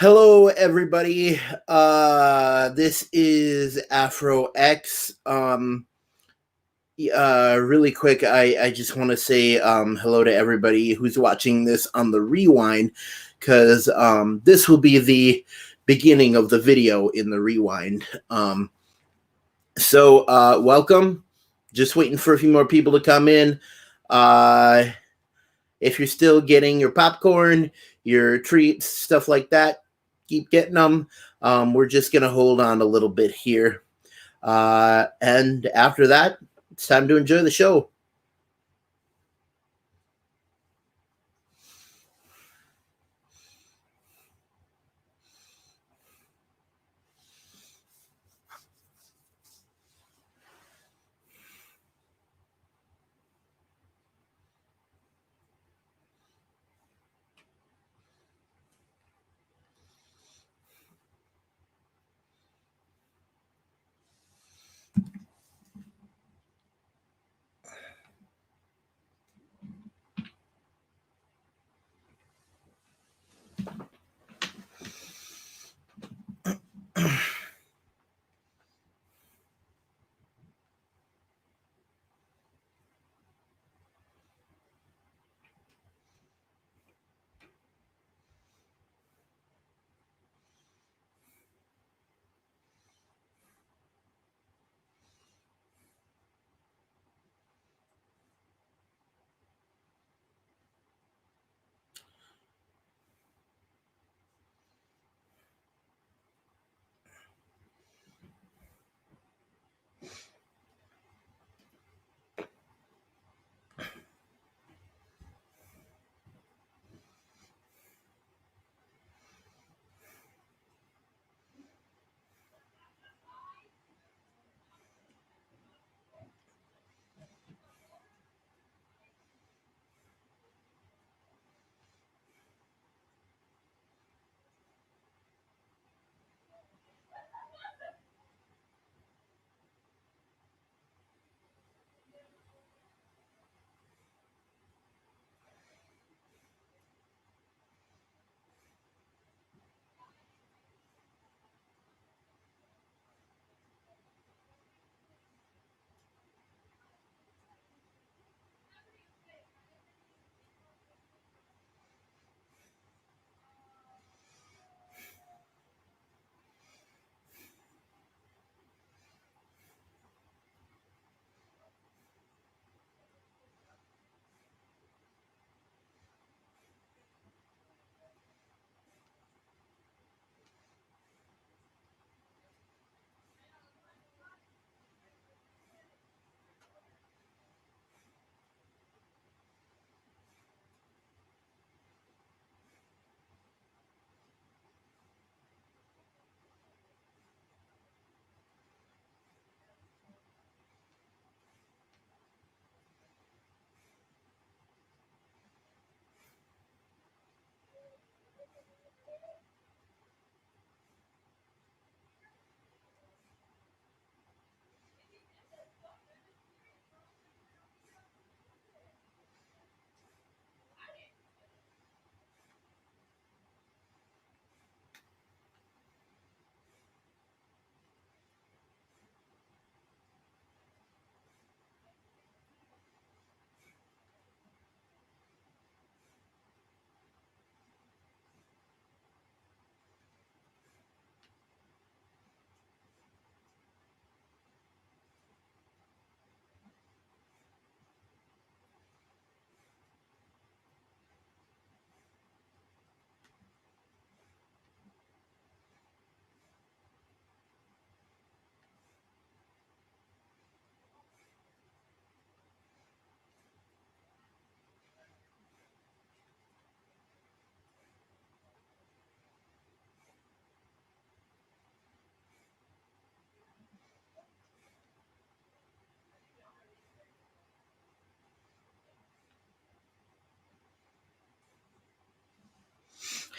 Hello, everybody. This is Afro X. Really quick, I just want to say hello to everybody who's watching this on the rewind, because this will be the beginning of the video in the rewind. So welcome. Just waiting for a few more people to come in. If you're still getting your popcorn, your treats, stuff like that, keep getting them. We're just going to hold on a little bit here. And after that, it's time to enjoy the show.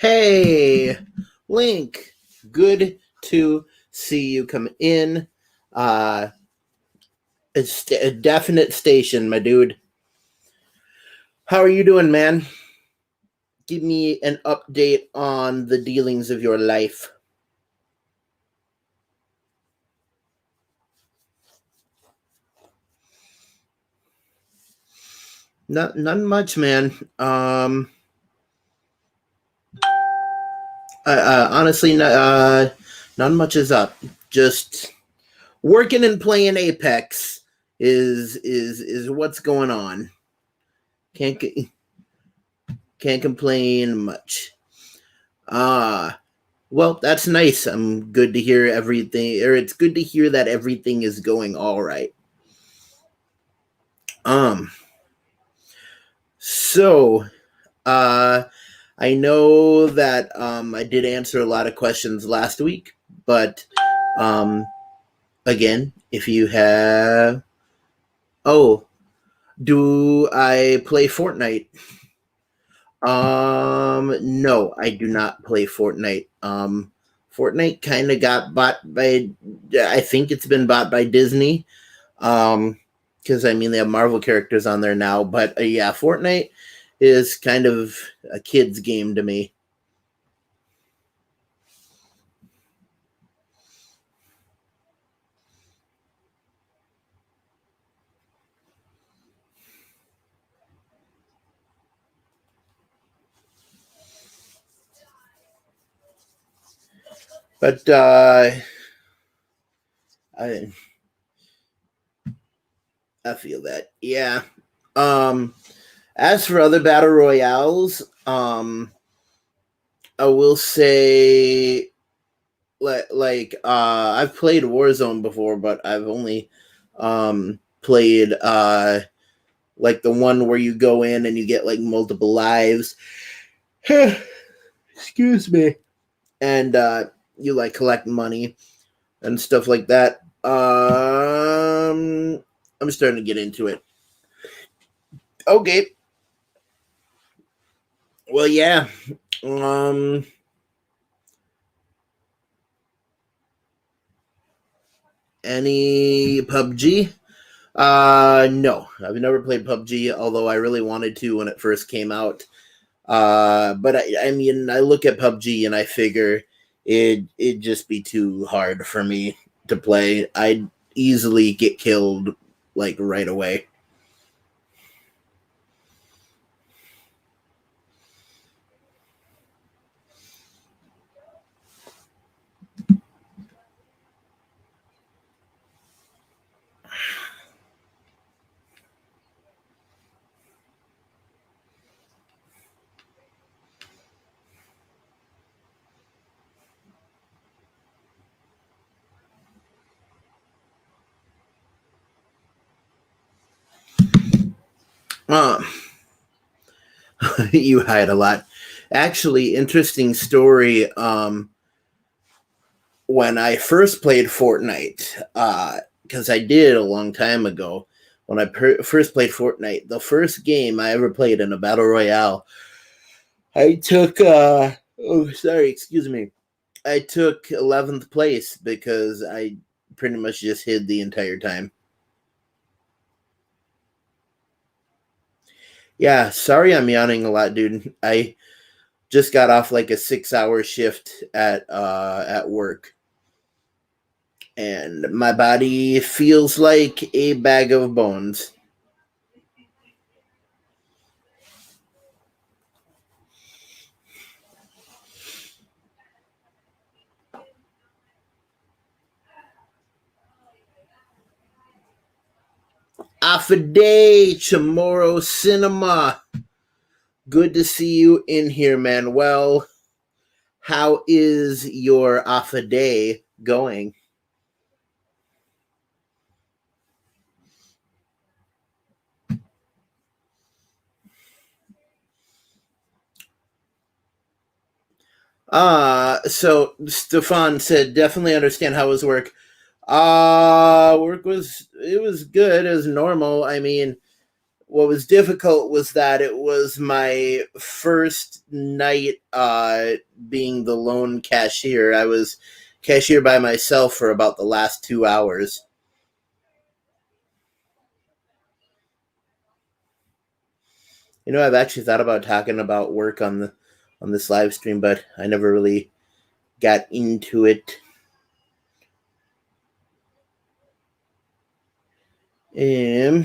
Hey, Link. Good to see you come in. It's a definite station, my dude. How are you doing, man? give me an update on the dealings of your life. None much, man. Honestly, none much is up. Just working and playing Apex is what's going on. Can't complain much. Well, that's nice. I'm good to hear everything, or it's good to hear that everything is going all right. So, I know that I did answer a lot of questions last week, but again, if you have, do I play Fortnite? No, I do not play Fortnite. Fortnite kind of got bought by, I think it's been bought by Disney. Because I mean they have Marvel characters on there now, but yeah, Fortnite is kind of a kid's game to me. But I feel that. Yeah. As for other battle royales, I will say I've played Warzone before, but I've only played like the one where you go in and you get like multiple lives. Excuse me. And you like collect money and stuff like that. I'm starting to get into it. Okay. Well, yeah. Any PUBG? No, I've never played PUBG, although I really wanted to when it first came out. But I mean, I look at PUBG and I figure it'd just be too hard for me to play. I'd easily get killed like right away. Um, you hide a lot. Actually, interesting story. When I first played Fortnite, because I did a long time ago, when I first played Fortnite, the first game I ever played in a battle royale, I took. Oh, sorry, excuse me. I took 11th place because I pretty much just hid the entire time. Yeah, sorry I'm yawning a lot, dude. I just got off like a 6-hour shift at work, and my body feels like a bag of bones. Afide Chamorro Cinema. Good to see you in here, Manuel. How is your Afide going? So Stefan said definitely understand how his work. Work was, it was good as normal. I mean, what was difficult was that it was my first night being the lone cashier. I was cashier by myself for about the last 2 hours. I've actually thought about talking about work on this live stream, but I never really got into it. We're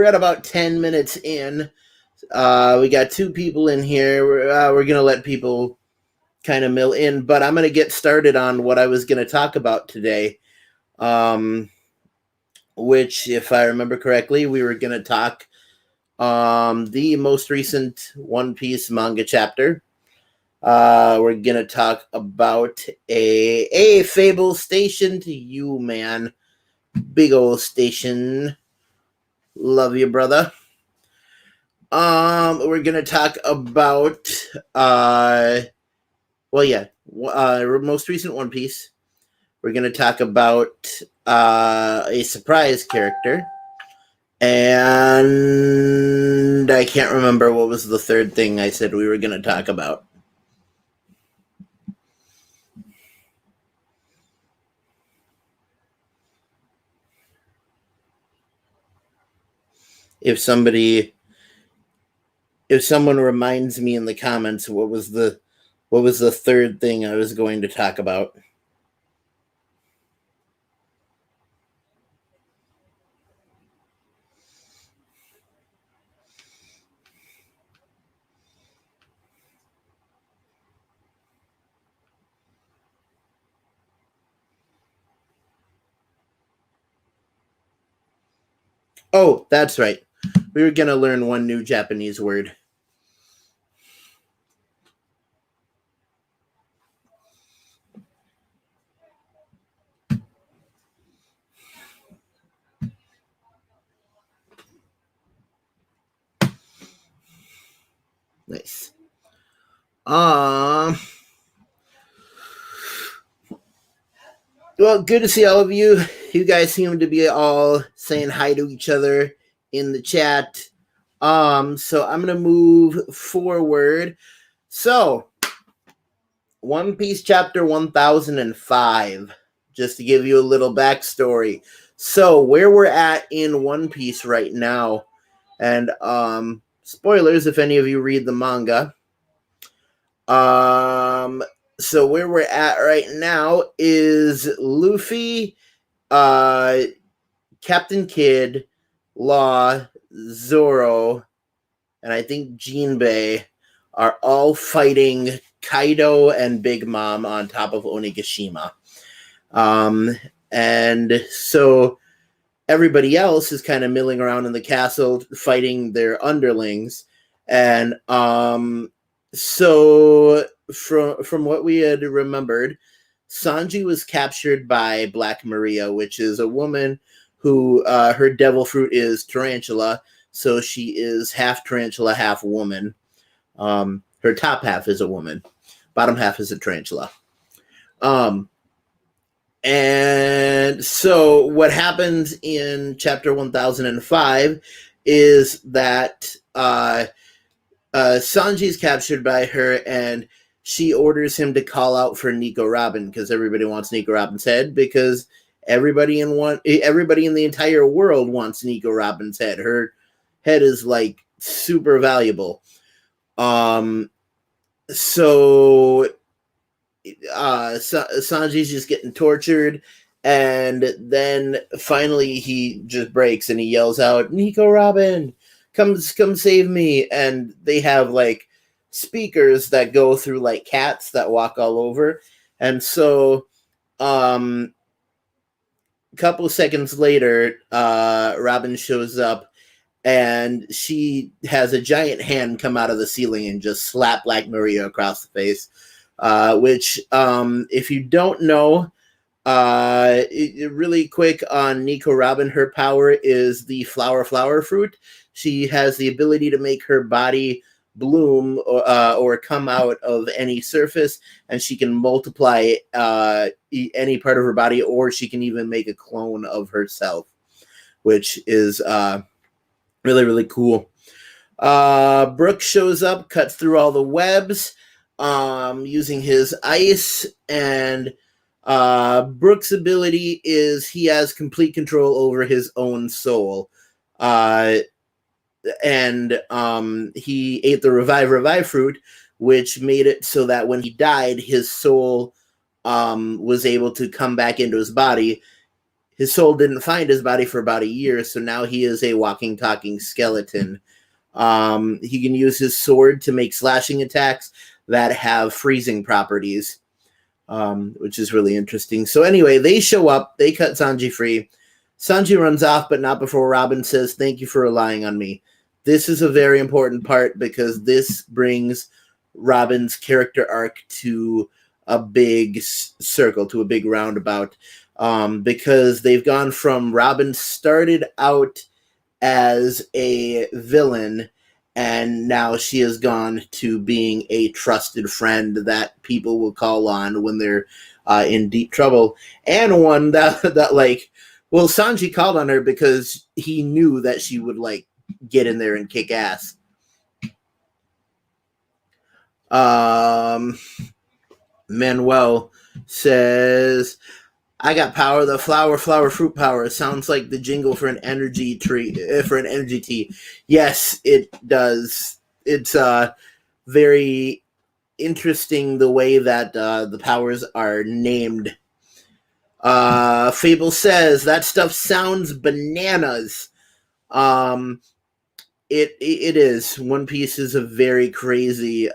at about 10 minutes in. We got 2 people in here. We're going to let people kind of mill in, but I'm going to get started on what I was going to talk about today, which, if I remember correctly, we were going to talk the most recent One Piece manga chapter. We're going to talk about a Fable station to you, man. Big old station. Love you, brother. We're gonna talk about most recent One Piece. We're gonna talk about a surprise character, and I can't remember what was the third thing I said we were gonna talk about. If someone reminds me in the comments what was the third thing I was going to talk about. Oh, that's right. We were going to learn one new Japanese word. Nice. Well, good to see all of you. You guys seem to be all saying hi to each other in the chat. So I'm gonna move forward. So, One Piece chapter 1005, just to give you a little backstory. So, where we're at in One Piece right now, and spoilers if any of you read the manga. So where we're at right now is Luffy, Captain Kidd, Law, Zoro, and I think Jinbei are all fighting Kaido and Big Mom on top of Onigashima. And so everybody else is kind of milling around in the castle fighting their underlings. And so from what we had remembered, Sanji was captured by Black Maria, which is a woman who her devil fruit is tarantula, so she is half tarantula, half woman. Her top half is a woman, bottom half is a tarantula. And so what happens in chapter 1005 is that Sanji's captured by her, and she orders him to call out for Nico Robin because everybody wants Nico Robin's head, because everybody in the entire world wants Nico Robin's head. Her head is like super valuable. So Sanji's just getting tortured, and then finally he just breaks and he yells out, "Nico Robin, come save me!" And they have like speakers that go through like cats that walk all over, and so a couple seconds later, Robin shows up, and she has a giant hand come out of the ceiling and just slap Black Maria across the face. Which, if you don't know, really quick on Nico Robin, her power is the flower fruit. She has the ability to make her body bloom or come out of any surface, and she can multiply any part of her body, or she can even make a clone of herself, which is really, really cool. Brooke shows up, cuts through all the webs, using his ice, and Brooke's ability is he has complete control over his own soul. And he ate the revive fruit, which made it so that when he died, his soul was able to come back into his body. His soul didn't find his body for about a year, so now he is a walking, talking skeleton. He can use his sword to make slashing attacks that have freezing properties, which is really interesting. So anyway, they show up, they cut Sanji free. Sanji runs off, but not before Robin says, "Thank you for relying on me." This is a very important part because this brings Robin's character arc to a big circle, to a big roundabout, because they've gone from Robin started out as a villain, and now she has gone to being a trusted friend that people will call on when they're in deep trouble, and one that like, well, Sanji called on her because he knew that she would like get in there and kick ass. Manuel says, "I got power, the flower, fruit power." It sounds like the jingle for an energy tree, for an energy tea. Yes, it does. It's very interesting the way that the powers are named. Fable says, "That stuff sounds bananas." It is. One Piece is a very crazy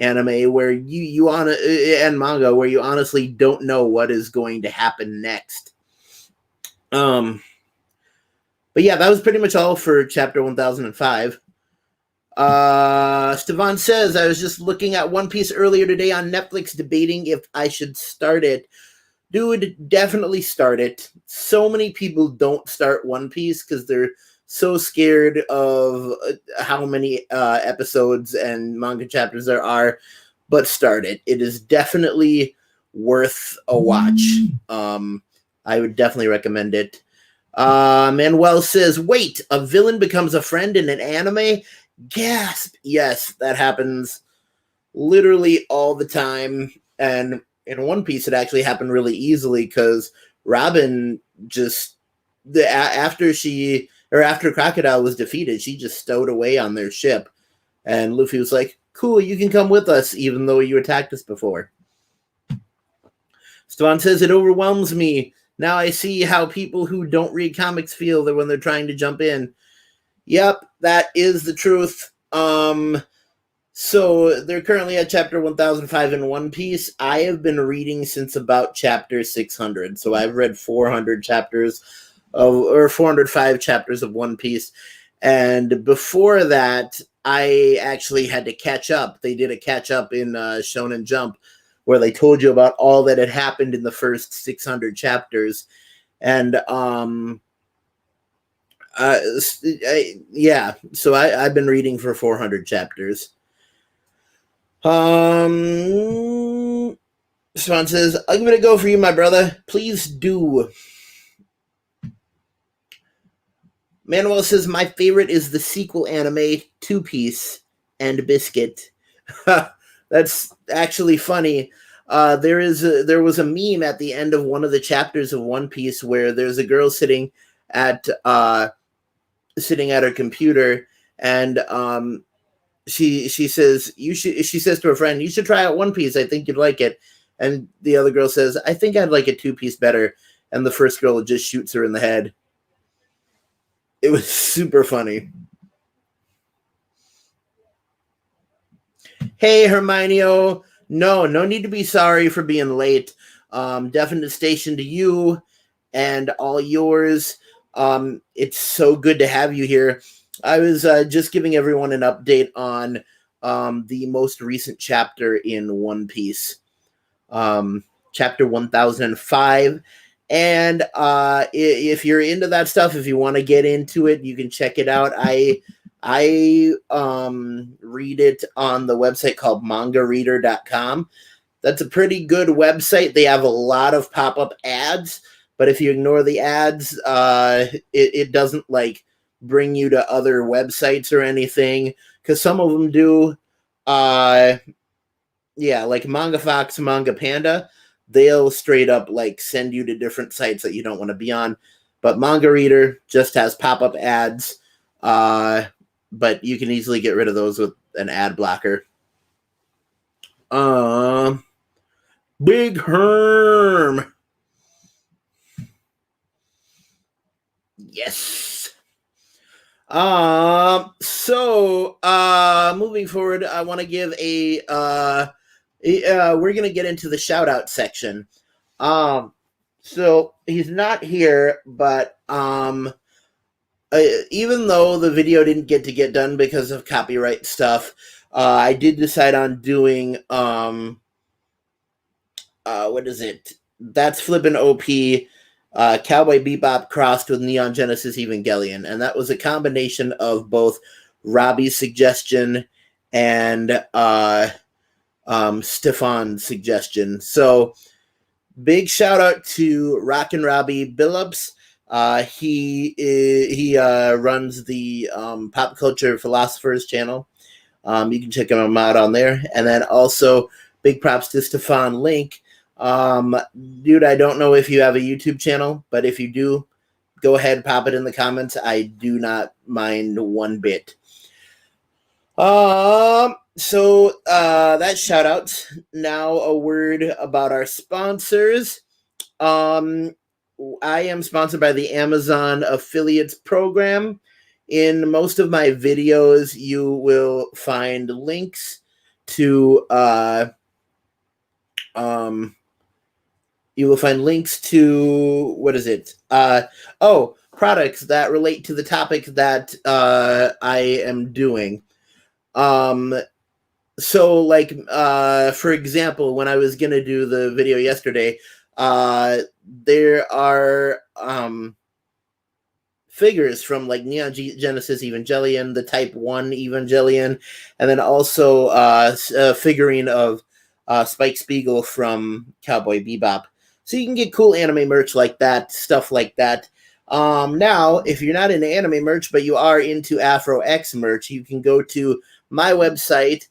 anime where you on and manga where you honestly don't know what is going to happen next. But yeah, that was pretty much all for chapter 1005. Stevan says, "I was just looking at One Piece earlier today on Netflix, debating if I should start it." Dude, definitely start it. So many people don't start One Piece because they're so scared of how many episodes and manga chapters there are, but start it. It is definitely worth a watch. I would definitely recommend it. Manuel says, "Wait, a villain becomes a friend in an anime?" Gasp! Yes, that happens literally all the time. And in One Piece, it actually happened really easily because Robin just, after Crocodile was defeated, she just stowed away on their ship. And Luffy was like, "Cool, you can come with us, even though you attacked us before." Stevan says, "It overwhelms me. Now I see how people who don't read comics feel that when they're trying to jump in." Yep, that is the truth. So they're currently at chapter 1005 in One Piece. I have been reading since about chapter 600. So I've read 400 chapters or 405 chapters of One Piece. And before that, I actually had to catch up. They did a catch up in Shonen Jump where they told you about all that had happened in the first 600 chapters. And yeah, so I've been reading for 400 chapters. Swan says, "I'm gonna go for you, my brother. Please do." Manuel says, "My favorite is the sequel anime, Two Piece and Biscuit." That's actually funny. There was a meme at the end of one of the chapters of One Piece where there's a girl sitting at her computer, and she says she says to her friend, "You should try out One Piece. I think you'd like it." And the other girl says, "I think I'd like a Two Piece better." And the first girl just shoots her in the head. It was super funny. Hey, Hermione. No need to be sorry for being late. Definite station to you and all yours. It's so good to have you here. I was just giving everyone an update on the most recent chapter in One Piece, chapter 1005. And if you're into that stuff, if you want to get into it, you can check it out. I read it on the website called mangareader.com. That's a pretty good website. They have a lot of pop-up ads, but if you ignore the ads, it doesn't like bring you to other websites or anything, because some of them do. Yeah, like Manga Fox, Manga Panda, they'll straight up like send you to different sites that you don't want to be on. But Manga Reader just has pop-up ads, but you can easily get rid of those with an ad blocker. Big Herm. Yes. Moving forward, I want to give we're going to get into the shout out section. So he's not here, but even though the video didn't get done because of copyright stuff, I did decide on doing what is it? That's Flippin' OP, Cowboy Bebop crossed with Neon Genesis Evangelion, and that was a combination of both Robbie's suggestion and Stefan's suggestion. So big shout out to Rockin' Robbie Billups. He runs the Pop Culture Philosophers channel. You can check him out on there. And then also big props to Stefan Link. Dude, I don't know if you have a YouTube channel, but if you do, go ahead, pop it in the comments. I do not mind one bit. That shout outs. Now a word about our sponsors. I am sponsored by the Amazon Affiliates Program. In most of my videos, you will find links to what is it? Products that relate to the topic that I am doing. So like for example, when I was gonna do the video yesterday, there are figures from like Neon Genesis Evangelion, the Type 1 Evangelion, and then also a figurine of Spike Spiegel from Cowboy Bebop. So you can get cool anime merch like that, stuff like that. Now, if you're not into anime merch, but you are into Afro X merch, you can go to my website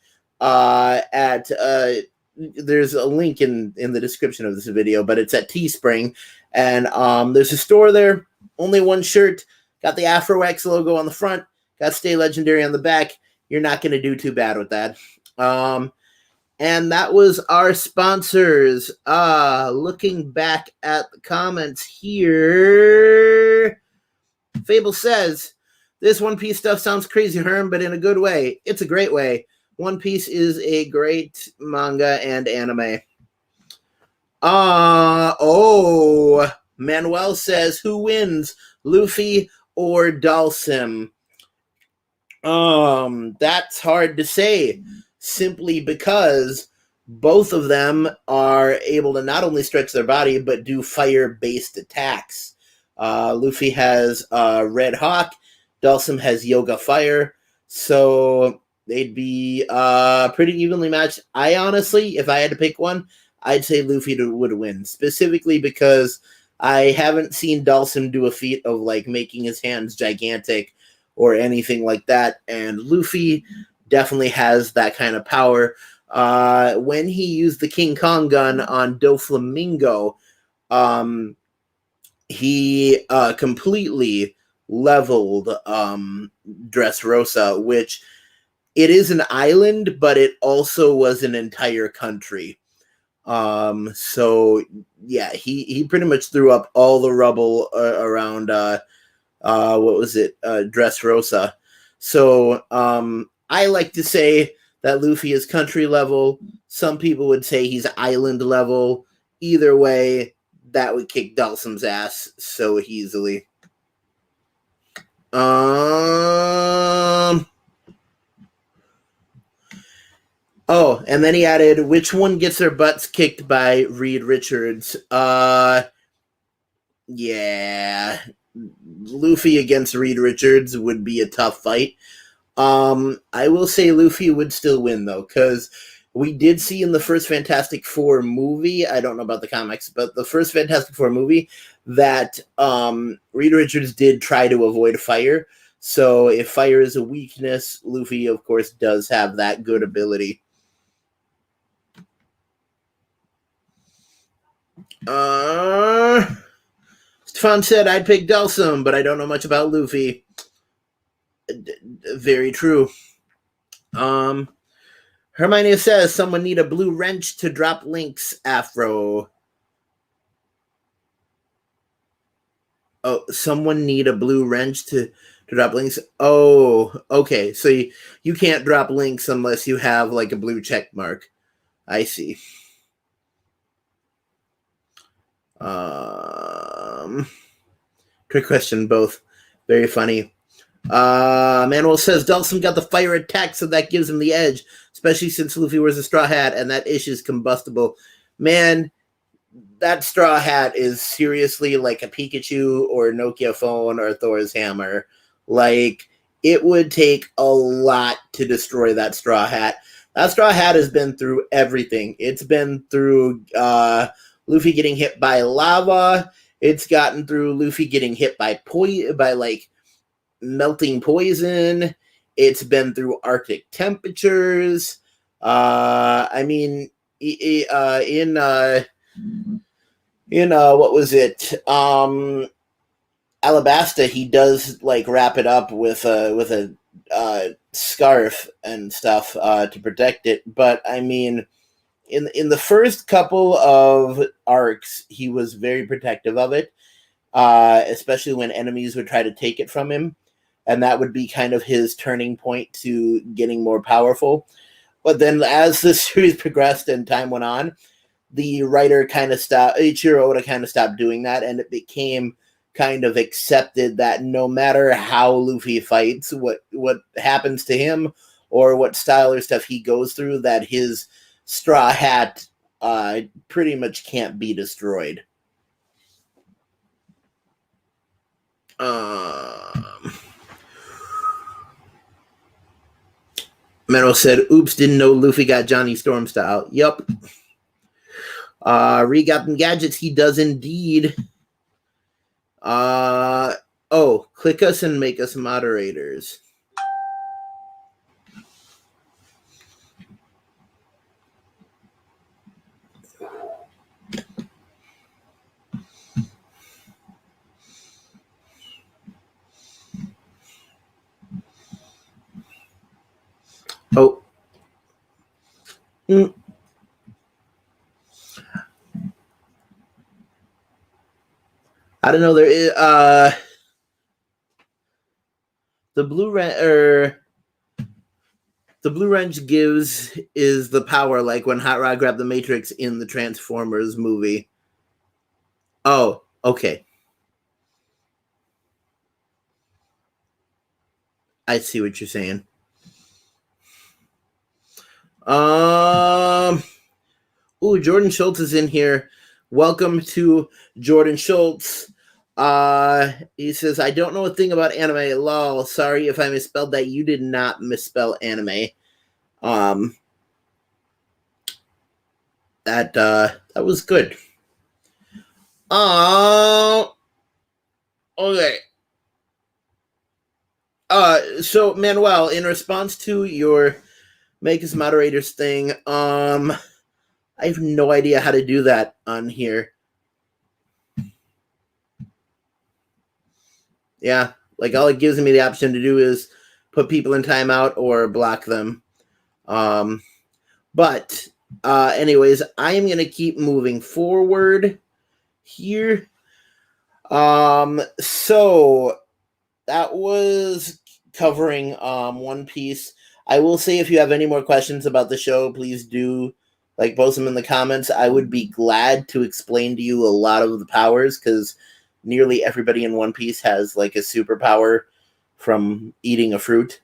there's a link in the description of this video, but it's at Teespring, and there's a store there, only one shirt, got the Afro X logo on the front, got Stay Legendary on the back. You're not going to do too bad with that. And that was our sponsors. Looking back at the comments here, Fable says, this One Piece stuff sounds crazy, Herm, but in a good way. It's a great way. One Piece is a great manga and anime. Manuel says, who wins, Luffy or Dalsim? That's hard to say, simply because both of them are able to not only stretch their body, but do fire-based attacks. Luffy has Red Hawk, Dalsim has Yoga Fire, so they'd be pretty evenly matched. I honestly, if I had to pick one, I'd say Luffy would win, specifically because I haven't seen Dalsim do a feat of like making his hands gigantic or anything like that, and Luffy definitely has that kind of power. When he used the King Kong gun on Doflamingo, he completely leveled Dressrosa, which it is an island, but it also was an entire country. So yeah, he pretty much threw up all the rubble around Dressrosa. So I like to say that Luffy is country level. Some people would say he's island level. Either way, that would kick Dalsim's ass so easily. And then he added, which one gets their butts kicked by Reed Richards? Yeah. Luffy against Reed Richards would be a tough fight. I will say Luffy would still win, though, because we did see in the first Fantastic Four movie, I don't know about the comics, but the first Fantastic Four movie, that Reed Richards did try to avoid fire. So if fire is a weakness, Luffy, of course, does have that good ability. Stefan said, I'd pick Delsum, but I don't know much about Luffy. Very true. Hermione says, someone need a blue wrench to drop Link's afro. Oh, someone need a blue wrench to drop Link's. Oh, okay. So you can't drop Link's unless you have like a blue check mark. I see. Trick question, both. Very funny. Manuel says Delsum got the fire attack, so that gives him the edge, especially since Luffy wears a straw hat and that ish is combustible. Man, that straw hat is seriously like a Pikachu or a Nokia phone or Thor's hammer. Like, it would take a lot to destroy that straw hat. That straw hat has been through everything. It's been through Luffy getting hit by lava. It's gotten through Luffy getting hit by like melting poison. It's been through Arctic temperatures. I mean, in what was it? Alabasta, he does like wrap it up with a scarf and stuff to protect it. But I mean, in the first couple of arcs, he was very protective of it, especially when enemies would try to take it from him, and that would be kind of his turning point to getting more powerful. But then, as the series progressed and time went on, the writer kind of stopped. Ichiro Oda kind of stopped doing that, and it became kind of accepted that no matter how Luffy fights, what happens to him, or what style or stuff he goes through, that his straw hat pretty much can't be destroyed. Mero said, oops, didn't know Luffy got Johnny Storm style. Yup. Re got them gadgets. He does indeed. Click us and make us moderators. Oh. I don't know. There is the blue wrench is the power, like when Hot Rod grabbed the Matrix in the Transformers movie. Oh, okay. I see what you're saying. Jordan Schultz is in here. Welcome to Jordan Schultz. He says, I don't know a thing about anime. Lol. Sorry if I misspelled that. You did not misspell anime. That was good. Okay. So Manuel, in response to your make us moderators thing, I have no idea how to do that on here. Yeah, like all it gives me the option to do is put people in timeout or block them. But anyways, I am going to keep moving forward here. So that was covering One Piece. I will say, if you have any more questions about the show, please do post them in the comments. I would be glad to explain to you a lot of the powers, because nearly everybody in One Piece has like a superpower from eating a fruit.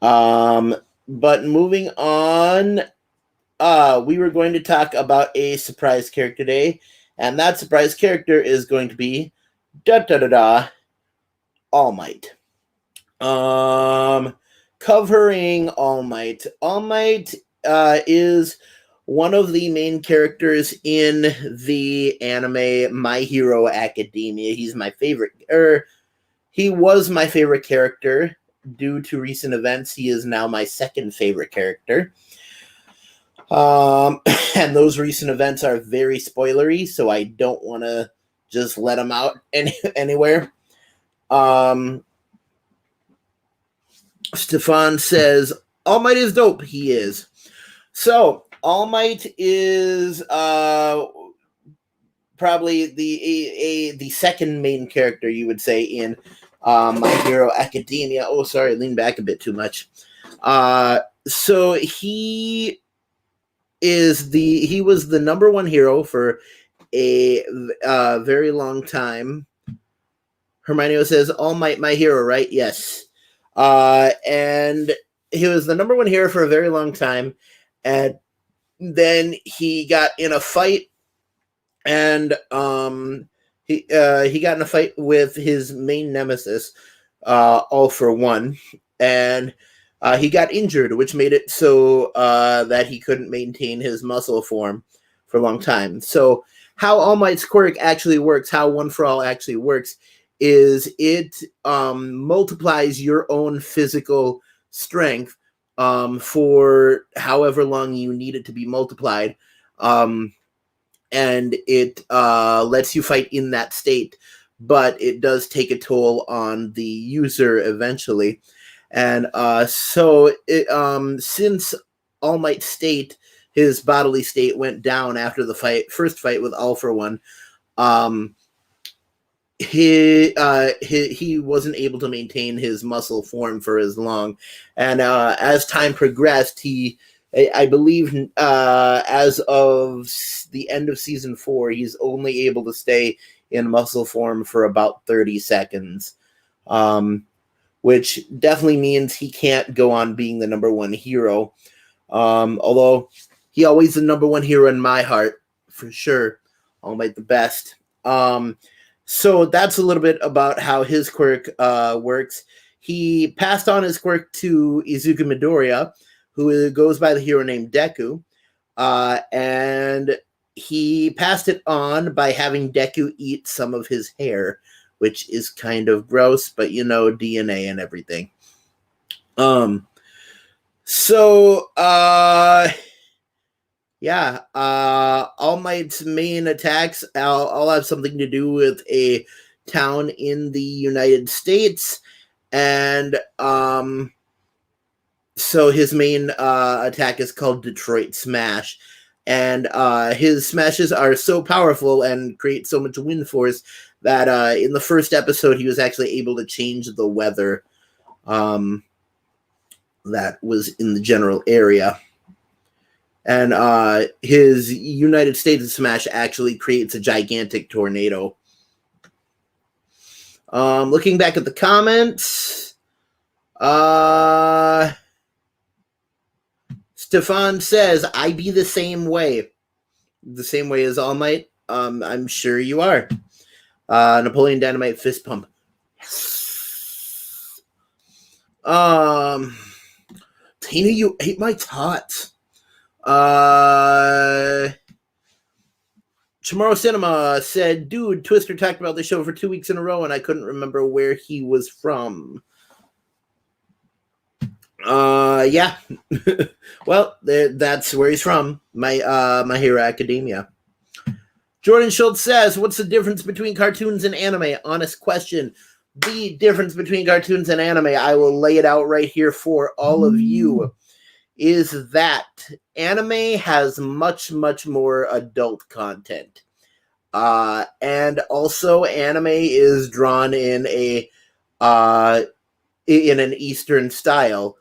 But moving on, we were going to talk about a surprise character today, and that surprise character is going to be All Might. Covering All Might. All Might is one of the main characters in the anime My Hero Academia. He's my favorite, he was my favorite character. Due to recent events, he is now my second favorite character. And those recent events are very spoilery, so I don't want to just let him out anywhere. Stefan says, All Might is dope. He is. So, All Might is probably the second main character, you would say, in My Hero Academia. Oh, sorry, I leaned back a bit too much. So he was the number one hero for a very long time. Hermione says, All Might, my hero, right? Yes. And he was the number one hero for a very long time. And then he got in a fight, and he got in a fight with his main nemesis, All for One, and he got injured, which made it so that he couldn't maintain his muscle form for a long time. So how All Might's quirk actually works, how One for All actually works, is it multiplies your own physical strength for however long you need it to be multiplied. And it lets you fight in that state, but it does take a toll on the user eventually. And so since All Might's state, his bodily state, went down after the first fight with All for One, he wasn't able to maintain his muscle form for as long. And as time progressed, I believe as of the end of season 4, he's only able to stay in muscle form for about 30 seconds, which definitely means he can't go on being the number one hero. Although he always the number one hero in my heart, for sure. All Might the best. So that's a little bit about how his quirk works. He passed on his quirk to Izuku Midoriya, who goes by the hero named Deku, and he passed it on by having Deku eat some of his hair, which is kind of gross, but DNA and everything. All Might's main attacks all have something to do with a town in the United States, and so his main attack is called Detroit Smash, and his smashes are so powerful and create so much wind force that in the first episode he was actually able to change the weather that was in the general area. And his United States Smash actually creates a gigantic tornado. Looking back at the comments, Stefan says, I be the same way. The same way as All Might? I'm sure you are. Napoleon Dynamite fist pump. Yes. Tina, you ate my tots. Tomorrow Cinema said, dude, Twister talked about the show for 2 weeks in a row and I couldn't remember where he was from. Yeah. Well, that's where he's from. My Hero Academia. Jordan Schultz says, what's the difference between cartoons and anime? Honest question. The difference between cartoons and anime, I will lay it out right here for all of you, is that anime has much, much more adult content. And also anime is drawn in an Eastern style.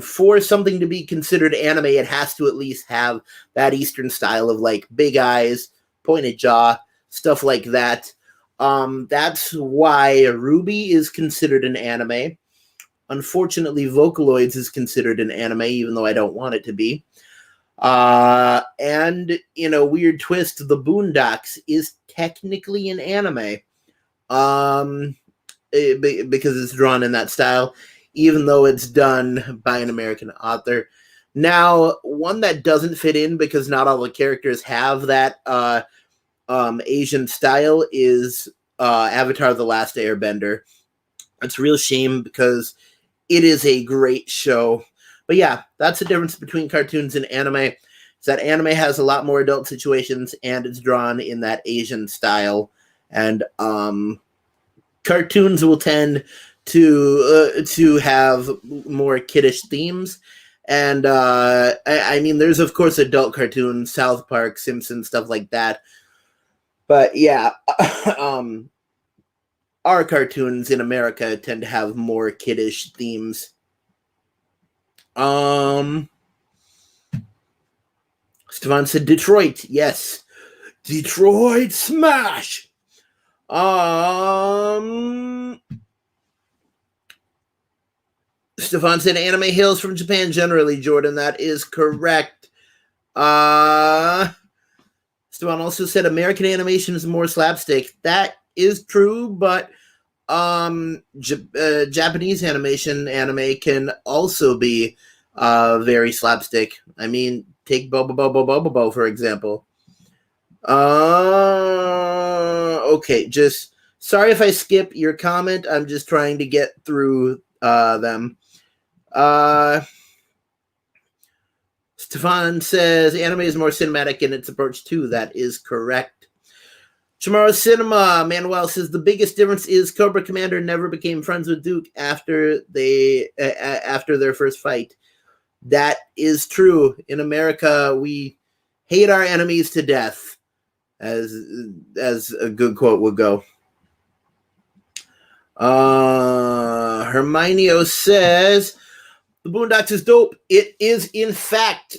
For something to be considered anime, it has to at least have that Eastern style of like big eyes, pointed jaw, stuff like that. That's why Ruby is considered an anime. Unfortunately, Vocaloids is considered an anime, even though I don't want it to be. And in a weird twist, The Boondocks is technically an anime. Because it's drawn in that style, even though it's done by an American author. Now, one that doesn't fit in because not all the characters have that Asian style is Avatar: The Last Airbender. It's a real shame because it is a great show. But yeah, that's the difference between cartoons and anime. Is that anime has a lot more adult situations and it's drawn in that Asian style. and cartoons will tend to have more kiddish themes. And I mean, there's of course adult cartoons, South Park, Simpsons, stuff like that. But yeah, our cartoons in America tend to have more kiddish themes. Stefan said Detroit. Yes. Detroit Smash. Stefan said anime hails from Japan generally, Jordan. That is correct. Stefan also said American animation is more slapstick. That is true, but Japanese anime can also be very slapstick. I mean, take Bobo, for example. Okay, just sorry if I skip your comment. I'm just trying to get through them. Stefan says anime is more cinematic in its approach too. That is correct. Tomorrow Cinema, Manuel says the biggest difference is Cobra Commander never became friends with Duke after their first fight. That is true. In America, we hate our enemies to death, as a good quote would go. Hermione says the Boondocks is dope. It is in fact.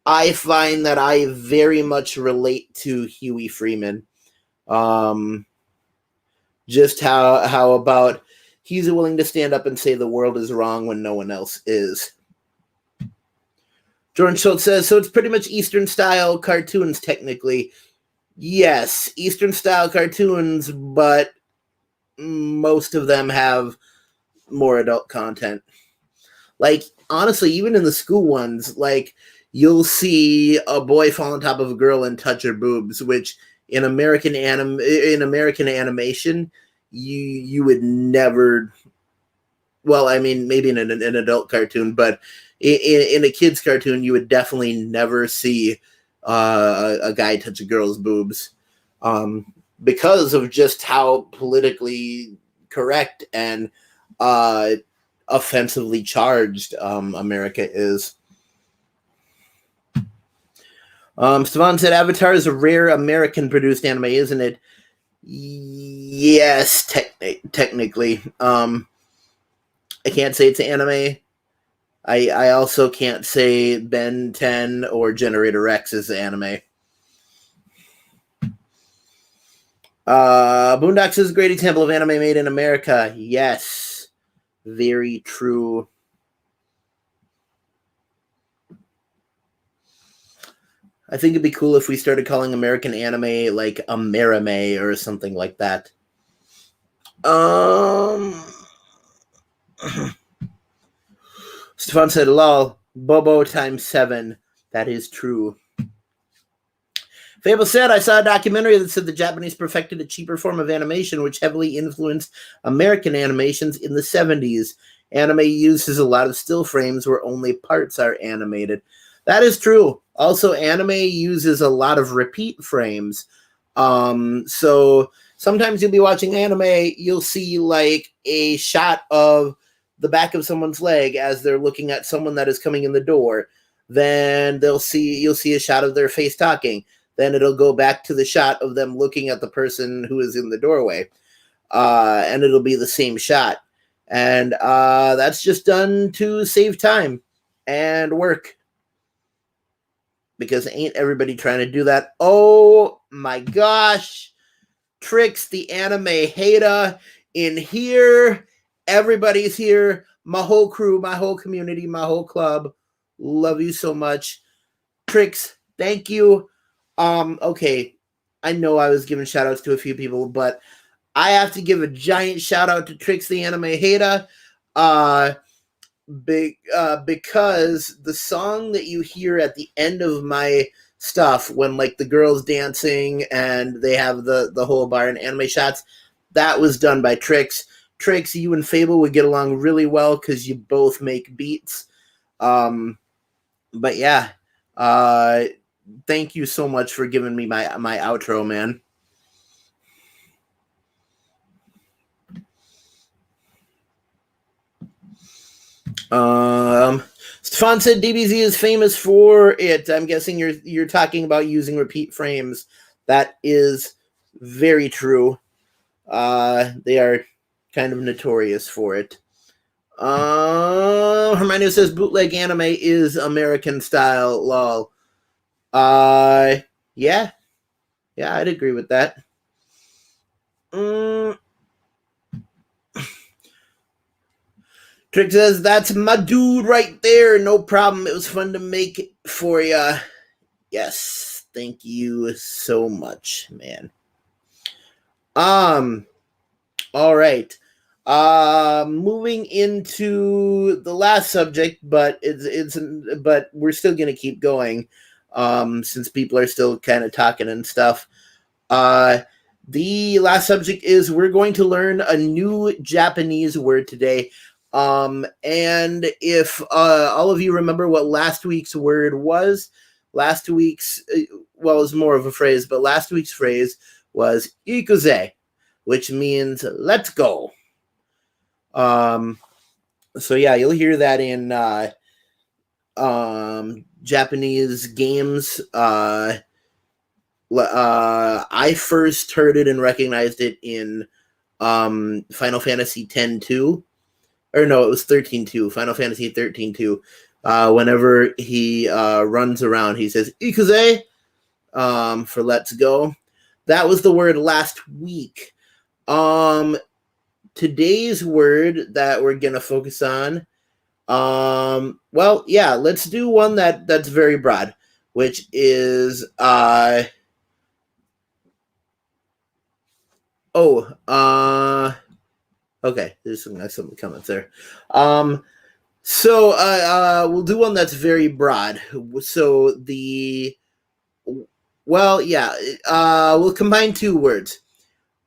I find that I very much relate to Huey Freeman. Just how about he's willing to stand up and say the world is wrong when no one else is. Jordan Schultz says, so it's pretty much Eastern style cartoons technically. Yes, Eastern style cartoons, but most of them have more adult content. Like, honestly, even in the school ones, like, you'll see a boy fall on top of a girl and touch her boobs, which in American animation, you would never. Well, I mean, maybe in an adult cartoon, but in a kid's cartoon, you would definitely never see a guy touch a girl's boobs, because of just how politically correct and offensively charged America is. Stefan said Avatar is a rare American-produced anime, isn't it? Yes, technically. I can't say it's anime. I also can't say Ben 10 or Generator X is anime. Boondocks is a great example of anime made in America. Yes, very true. I think it'd be cool if we started calling American anime like Amerime or something like that. Stefan said, lol, Bobo times 7. That is true. Fable said, I saw a documentary that said the Japanese perfected a cheaper form of animation which heavily influenced American animations in the 70s. Anime uses a lot of still frames where only parts are animated. That is true. Also, anime uses a lot of repeat frames. So sometimes you'll be watching anime, you'll see like a shot of the back of someone's leg as they're looking at someone that is coming in the door. Then you'll see a shot of their face talking. Then it'll go back to the shot of them looking at the person who is in the doorway. And it'll be the same shot. And that's just done to save time and work. Because ain't everybody trying to do that. Oh my gosh. Tricks, the anime hater in here. Everybody's here. My whole crew, my whole community, my whole club. Love you so much. Tricks, thank you. Okay. I know I was giving shout outs to a few people, but I have to give a giant shout out to Tricks, the anime hater. Because the song that you hear at the end of my stuff when like the girls dancing and they have the whole bar and anime shots, that was done by Tricks. Tricks, you and Fable would get along really well because you both make beats. But yeah, thank you so much for giving me my outro, man. Stefan said DBZ is famous for it. I'm guessing you're talking about using repeat frames. That is very true. They are kind of notorious for it. Hermione says bootleg anime is American style. Lol. Yeah, I'd agree with that. Trick says, that's my dude right there. No problem. It was fun to make it for ya. Yes. Thank you so much, man. All right. Moving into the last subject, but but we're still gonna keep going, since people are still kind of talking and stuff. The last subject is we're going to learn a new Japanese word today. And if all of you remember what last week's word was, last week's, well, it was more of a phrase, but last week's phrase was Iku-ze, which means let's go. So yeah, you'll hear that in Japanese games. I first heard it and recognized it in Final Fantasy X-2. Or no, it was 13-2. Final Fantasy 13-2. Whenever he runs around, he says Iku-ze for let's go. That was the word last week. Today's word that we're gonna focus on, well, yeah, let's do one that's very broad, which is okay, there's some comments there. So we'll do one that's very broad. So we'll combine two words.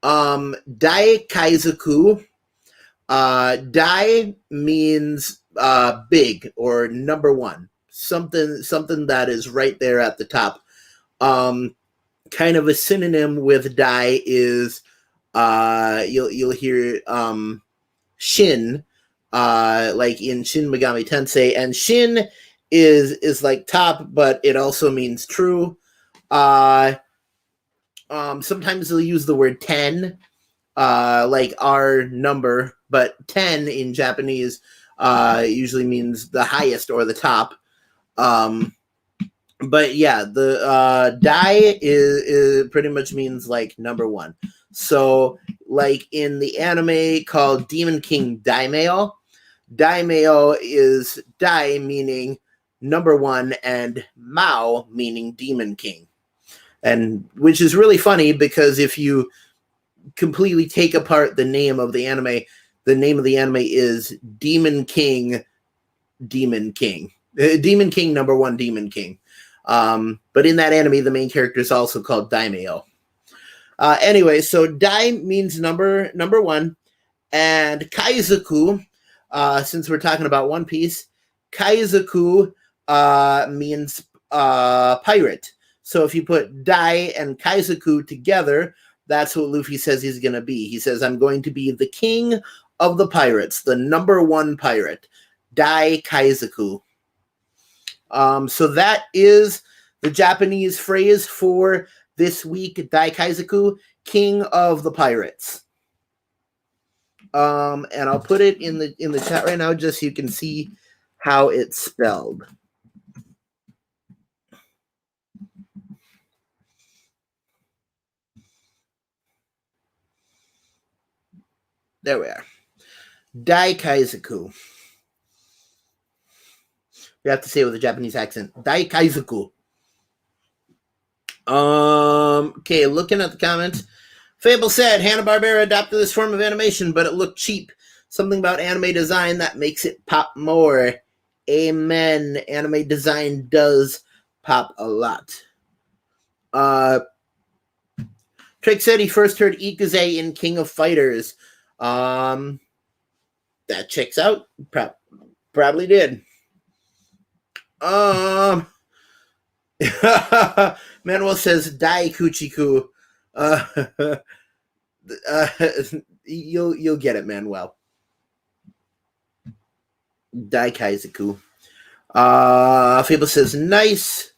Dai Kaizoku. Dai means big or number one. Something that is right there at the top. Kind of a synonym with Dai is you'll hear Shin, like in Shin Megami Tensei, and Shin is like top, but it also means true. Sometimes they'll use the word 10, like our number, but 10 in Japanese usually means the highest or the top. But yeah, the Dai is pretty much means like number one. So like in the anime called Demon King Daimyo, Daimyo is Dai meaning number one and Mao meaning Demon King. And which is really funny because if you completely take apart the name of the anime is Demon King Demon King. Demon King number one Demon King. But in that anime, the main character is also called Daimyo. Anyway, so Dai means number one, and Kaizoku, since we're talking about One Piece, Kaizoku means pirate. So if you put Dai and Kaizoku together, that's what Luffy says he's going to be. He says, I'm going to be the king of the pirates, the number one pirate, Dai Kaizoku. So that is the Japanese phrase for this week, Dai Kaizoku, king of the pirates. And I'll put it in the chat right now just so you can see how it's spelled. There we are. Dai Kaizoku. We have to say it with a Japanese accent. Dai Kaizoku. Okay, looking at the comments. Fable said, Hanna-Barbera adopted this form of animation, but it looked cheap. Something about anime design that makes it pop more. Amen. Anime design does pop a lot. Trick said he first heard Iku-ze in King of Fighters. That checks out. Probably did. Manuel says Dai Kuchiku. Uh, uh, you'll get it, Manuel. Dai Kaizaku. Fable says nice.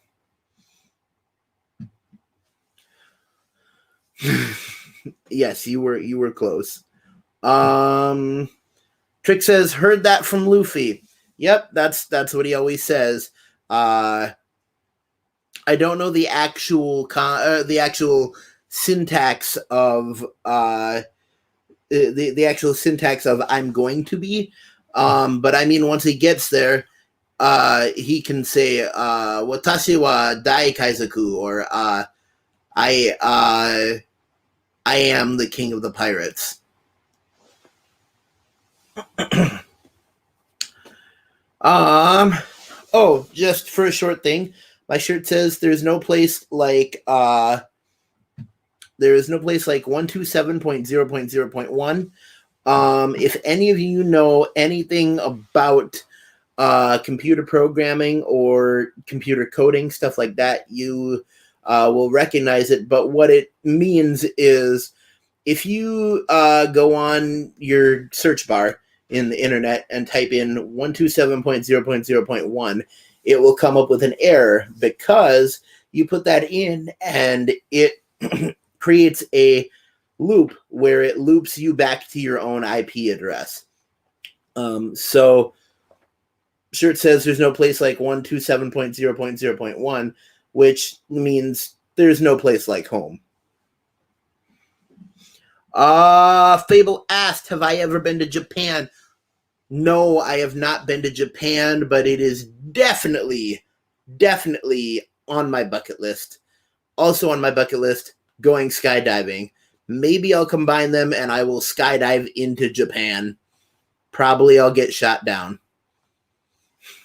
Yes, you were close. Trick says heard that from Luffy. Yep, that's what he always says. I don't know the actual syntax of the actual syntax of I'm going to be. But I mean, once he gets there, he can say "Watashi wa Dai Kaizaku" or "I I am the king of the pirates." um. Oh, just for a short thing, my shirt says there is no place like 127.0.0.1. If any of you know anything about computer programming or computer coding, stuff like that, you will recognize it. But what it means is if you go on your search bar in the internet and type in 127.0.0.1, it will come up with an error because you put that in and it creates a loop where it loops you back to your own IP address. So sure, it says there's no place like 127.0.0.1, which means there's no place like home. Fable asked, have I ever been to Japan? No, I have not been to Japan, but it is definitely on my bucket list. Also on my bucket list, going skydiving. Maybe I'll combine them and I will skydive into Japan. Probably I'll get shot down.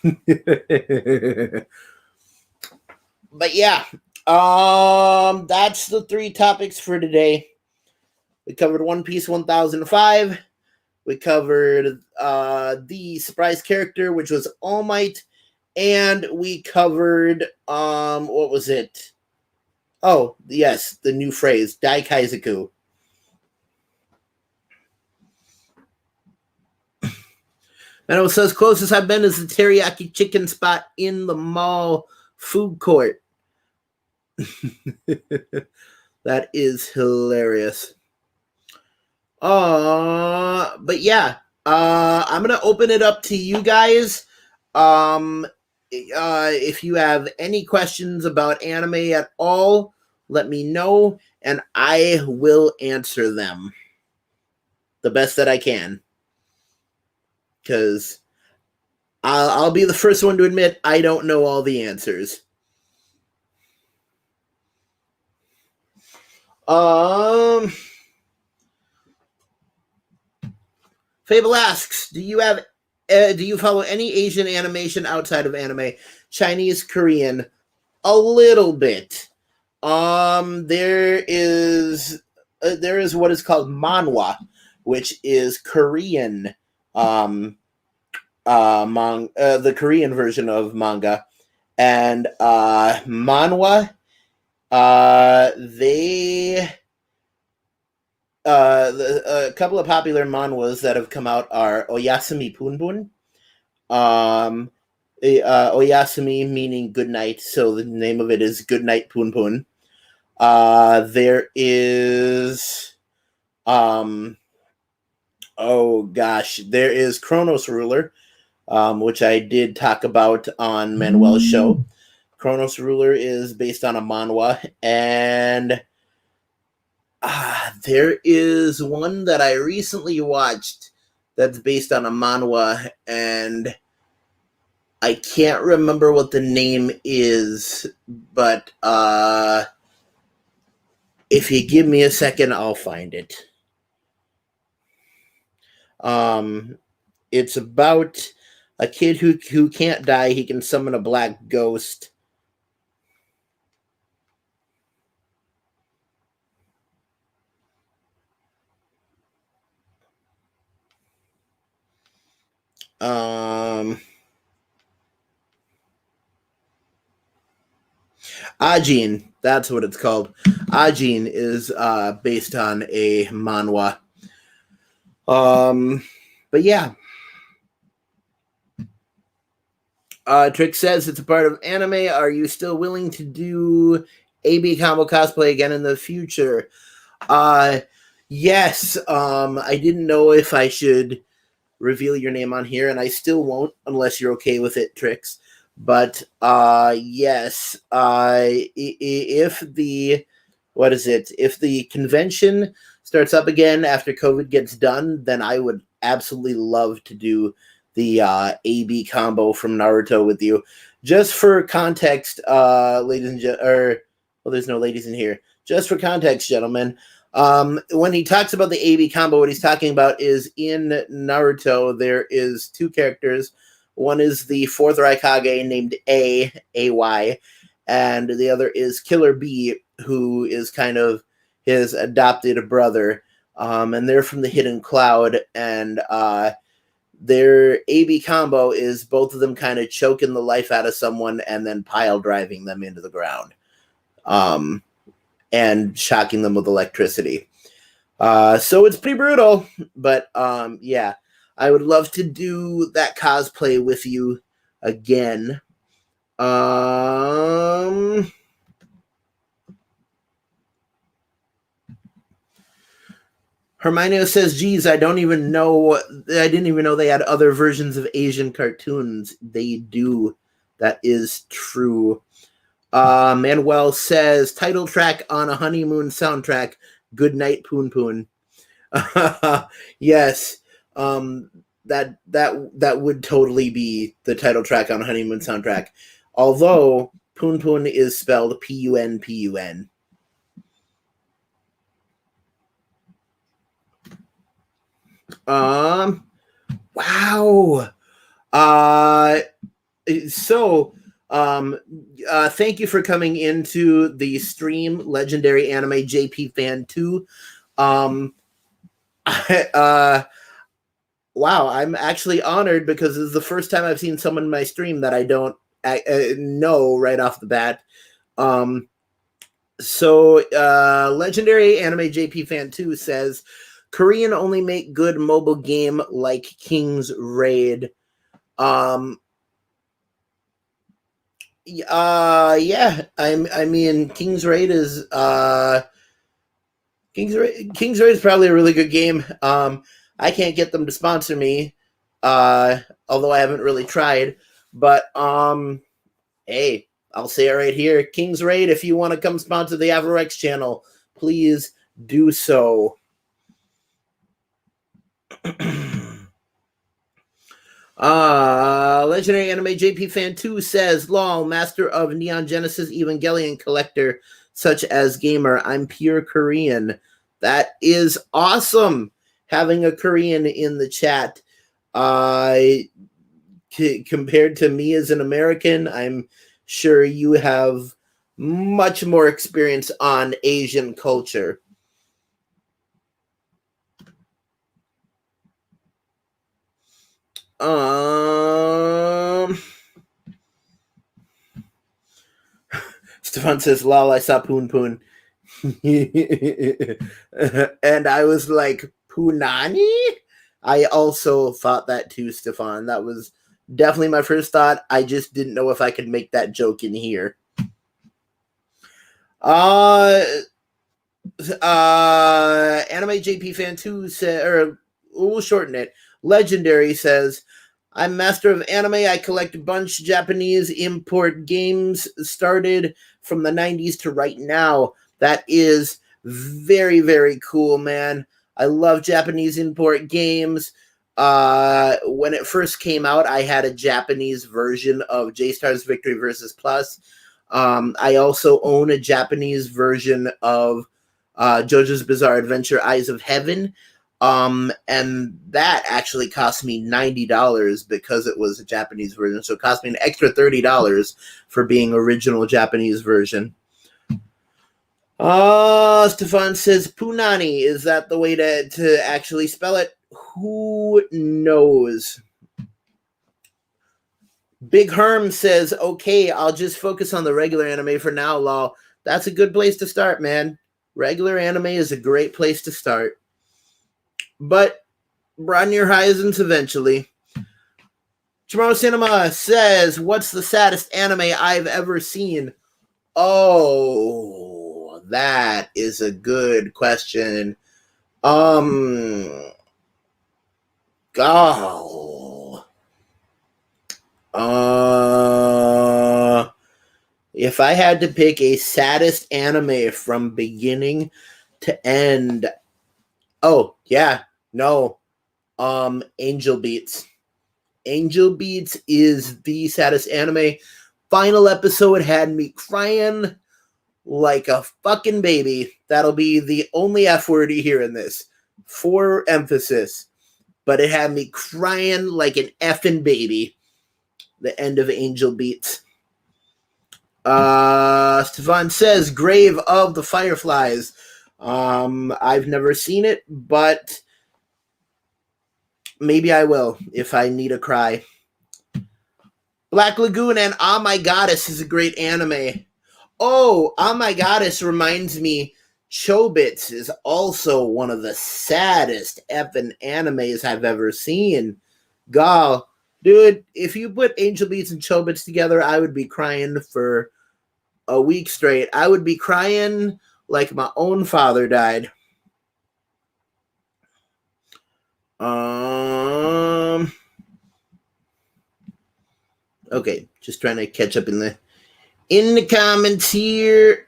But yeah, that's the 3 topics for today. We covered One Piece 1005. We covered the surprise character, which was All Might, and we covered what was it? Oh, yes, the new phrase, Dai Kaizaku. And it says closest I've been is the teriyaki chicken spot in the mall food court. That is hilarious. But yeah, I'm gonna open it up to you guys. Um, if you have any questions about anime at all, let me know, and I will answer them the best that I can. Because I'll be the first one to admit I don't know all the answers. Um, Fable asks, do you follow any Asian animation outside of anime? Chinese, Korean, a little bit. There is what is called manhwa, which is Korean, the Korean version of manga, and manhwa. They a couple of popular manhwas that have come out are Oyasumi Punpun. Um, Oyasumi meaning good night, so the name of it is Good Night Punpun. There is oh gosh, there is Chronos Ruler, which I did talk about on Manuel's show. Chronos Ruler is based on a manhwa, and there is one that I recently watched that's based on a manhwa, and I can't remember what the name is, but if you give me a second, I'll find it. It's about a kid who can't die. He can summon a black ghost. Um, Ajin, that's what it's called. Ajin is based on a manhwa. But yeah. Trick says it's a part of anime. Are you still willing to do AB combo cosplay again in the future? Yes. I didn't know if I should reveal your name on here, and I still won't unless you're okay with it, Tricks. But yes. If the if the convention starts up again after COVID gets done, then I would absolutely love to do the AB combo from Naruto with you. Just for context, ladies and well, there's no ladies in here. Just for context, gentlemen, when he talks about the AB combo, what he's talking about is in Naruto, there is two characters. One is the fourth Raikage named AY, and the other is Killer B, who is kind of his adopted brother. And they're from the Hidden Cloud, and their AB combo is both of them kind of choking the life out of someone and then pile driving them into the ground. And shocking them with electricity. So it's pretty brutal, but yeah, I would love to do that cosplay with you again. Hermione says, geez, I didn't even know they had other versions of Asian cartoons. They do. That is true. Manuel says, title track on a honeymoon soundtrack. Good night, Poon Poon. Yes. That would totally be the title track on a honeymoon soundtrack. Although Poon Poon is spelled Punpun. Wow. So thank you for coming into the stream, Legendary Anime JP Fan 2. Wow, I'm actually honored because this is the first time I've seen someone in my stream that I don't know right off the bat. So Legendary Anime JP Fan 2 says, Korean only make good mobile game like King's Raid. Yeah, I mean, King's Raid is probably a really good game. I can't get them to sponsor me, although I haven't really tried. But hey, I'll say it right here, King's Raid. If you want to come sponsor the Avarex channel, please do so. Legendary Anime JP Fan 2 says, lol, master of Neon Genesis Evangelion collector, such as gamer. I'm pure Korean. That is awesome. Having a Korean in the chat. Compared to me as an American, I'm sure you have much more experience on Asian culture. Stefan says, lol, I saw Poon Poon. And I was like, Punani? I also thought that too, Stefan. That was definitely my first thought. I just didn't know if I could make that joke in here. Anime JP Fan 2 said, or we'll shorten it. Legendary says, I'm master of anime. I collect a bunch of Japanese import games started from the 90s to right now. That is very, very cool, man. I love Japanese import games. When it first came out, I had a Japanese version of J-Star's Victory Versus Plus. I also own a Japanese version of JoJo's Bizarre Adventure Eyes of Heaven. And that actually cost me $90 because it was a Japanese version. So it cost me an extra $30 for being original Japanese version. Stefan says, Punani, is that the way to actually spell it? Who knows? Big Herm says, okay, I'll just focus on the regular anime for now, lol. That's a good place to start, man. Regular anime is a great place to start. But broaden your horizons eventually. Tomorrow Cinema says, what's the saddest anime I've ever seen? Oh, that is a good question. Oh. If I had to pick a saddest anime from beginning to end, Angel Beats. Angel Beats is the saddest anime. Final episode had me crying like a fucking baby. That'll be the only F word you hear in this, for emphasis. But it had me crying like an effing baby. The end of Angel Beats. Stefan says, Grave of the Fireflies. I've never seen it, but maybe I will if I need a cry. Black Lagoon and Oh My Goddess is a great anime. Oh My Goddess reminds me, Chobits is also one of the saddest effing animes I've ever seen. Gall, dude, if you put Angel Beats and Chobits together, I would be crying for a week straight. I would be crying like my own father died. Okay, just trying to catch up in the comments here.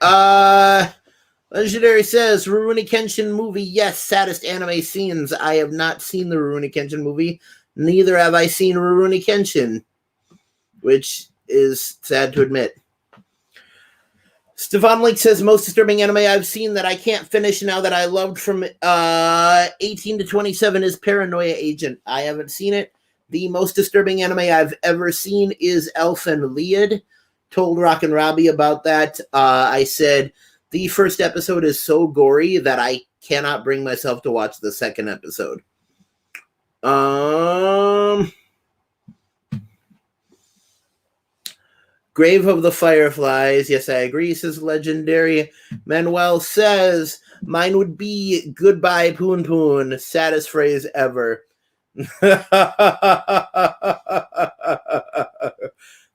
Legendary says, Rurouni Kenshin movie, yes, saddest anime scenes. I have not seen the Rurouni Kenshin movie. Neither have I seen Rurouni Kenshin, which is sad to admit. Stefan Link says, most disturbing anime I've seen that I can't finish now that I loved from 18 to 27 is Paranoia Agent. I haven't seen it. The most disturbing anime I've ever seen is Elf and Lied. Told Rock and Robbie about that. I said, the first episode is so gory that I cannot bring myself to watch the second episode. Grave of the Fireflies. Yes, I agree, says Legendary. Manuel says, mine would be Goodbye Poon Poon. Saddest phrase ever.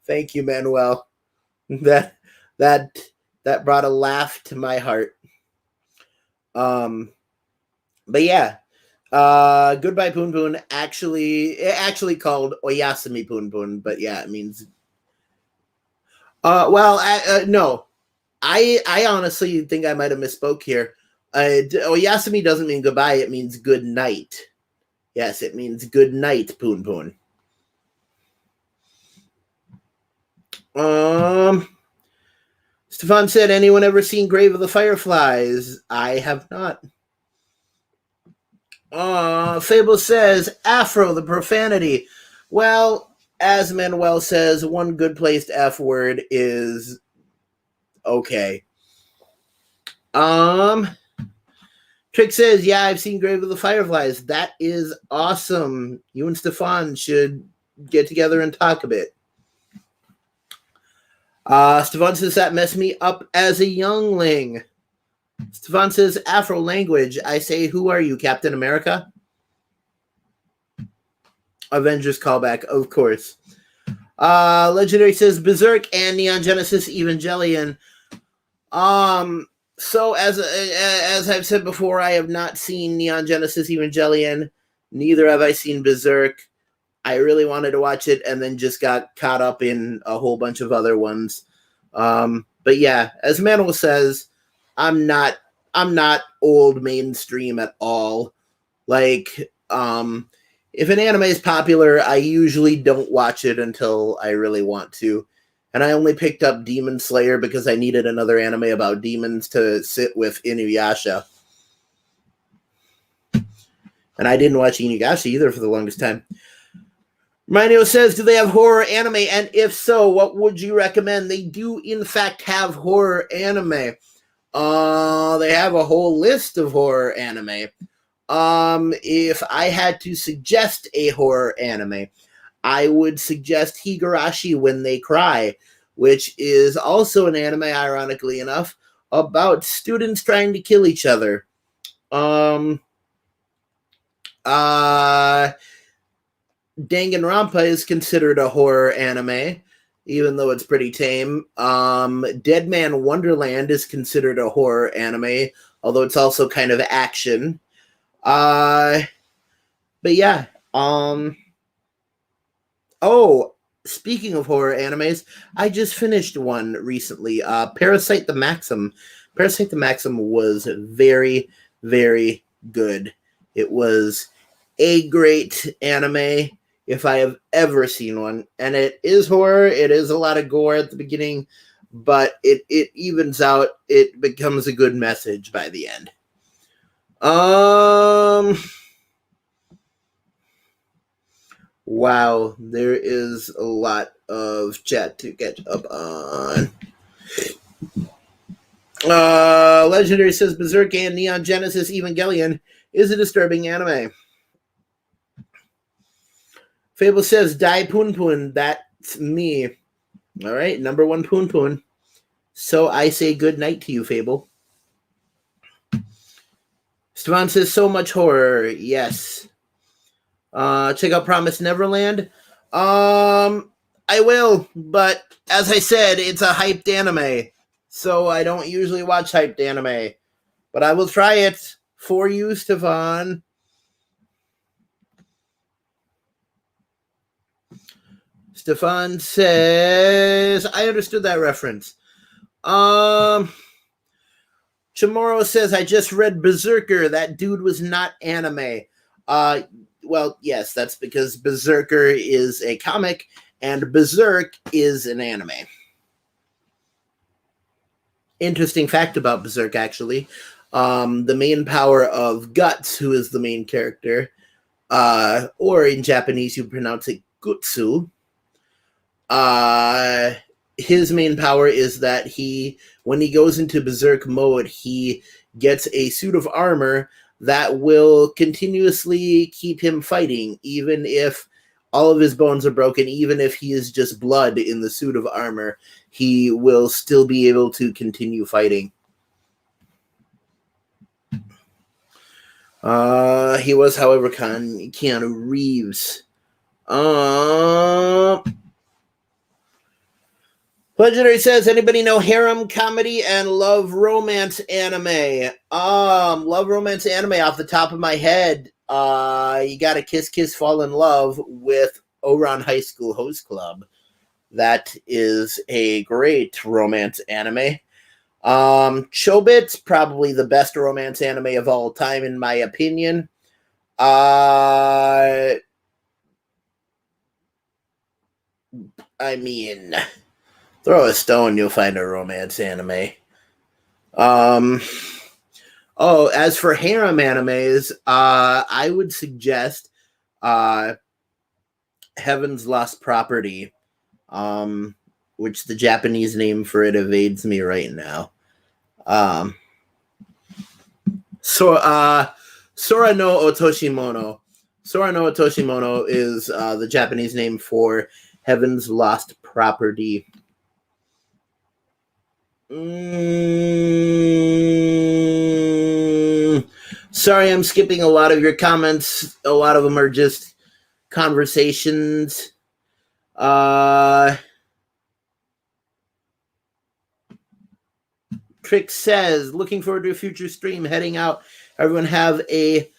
Thank you, Manuel. That brought a laugh to my heart. But yeah. Goodbye Poon Poon actually called Oyasumi Poon Poon, but yeah, it means no. I honestly think I might have misspoke here. Oyasumi doesn't mean goodbye, it means good night. Yes, it means good night, Poon Poon. Stefan said, anyone ever seen Grave of the Fireflies? I have not. Fable says, Afro, the profanity. Well, as Manuel says, one good placed F word is okay. Trick says, yeah, I've seen Grave of the Fireflies. That is awesome. You and Stefan should get together and talk a bit. Stefan says, that messed me up as a youngling. Stefan says, Afro language. I say, who are you, Captain America? Avengers callback, of course. Legendary says, Berserk and Neon Genesis Evangelion. So as I've said before, I have not seen Neon Genesis Evangelion. Neither have I seen Berserk. I really wanted to watch it and then just got caught up in a whole bunch of other ones. But yeah, as Manuel says, I'm not old mainstream at all. Like, if an anime is popular, I usually don't watch it until I really want to. And I only picked up Demon Slayer because I needed another anime about demons to sit with Inuyasha. And I didn't watch Inuyasha either for the longest time. Minio says, do they have horror anime? And if so, what would you recommend? They do, in fact, have horror anime. They have a whole list of horror anime. If I had to suggest a horror anime, I would suggest Higurashi When They Cry, which is also an anime, ironically enough, about students trying to kill each other. Danganronpa is considered a horror anime, even though it's pretty tame. Dead Man Wonderland is considered a horror anime, although it's also kind of action. But yeah. Oh, speaking of horror animes, I just finished one recently. Parasite the Maxim. Parasite the Maxim was very, very good. It was a great anime if I have ever seen one. And it is horror. It is a lot of gore at the beginning, but it evens out. It becomes a good message by the end. Wow, there is a lot of chat to catch up on. Legendary says Berserk and Neon Genesis Evangelion is a disturbing anime. Fable says Dai Poon Poon, that's me. All right, number one Poon Poon. So I say good night to you, Fable. Stefan says so much horror. Yes. Check out Promised Neverland. I will, but as I said, it's a hyped anime, so I don't usually watch hyped anime. But I will try it for you, Stefan. Stefan says, I understood that reference. Chamorro says, I just read Berserker. That dude was not anime. Well, yes, that's because Berserker is a comic and Berserk is an anime. Interesting fact about Berserk, actually. The main power of Guts, who is the main character, or in Japanese you pronounce it Gutsu, his main power is that when he goes into Berserk mode, he gets a suit of armor that will continuously keep him fighting, even if all of his bones are broken, even if he is just blood in the suit of armor, he will still be able to continue fighting. He was, however, Keanu Reeves. Legendary says, anybody know harem comedy and love romance anime? Love romance anime off the top of my head. You gotta Kiss Kiss Fall in Love with Ouran High School Host Club. That is a great romance anime. Chobits, probably the best romance anime of all time, in my opinion. I mean, throw a stone, you'll find a romance anime. As for harem animes, I would suggest Heaven's Lost Property, which the Japanese name for it evades me right now. Sora no Otoshimono. Sora no Otoshimono is the Japanese name for Heaven's Lost Property. Sorry, I'm skipping a lot of your comments. A lot of them are just conversations. Trick says, looking forward to a future stream, heading out. Everyone have a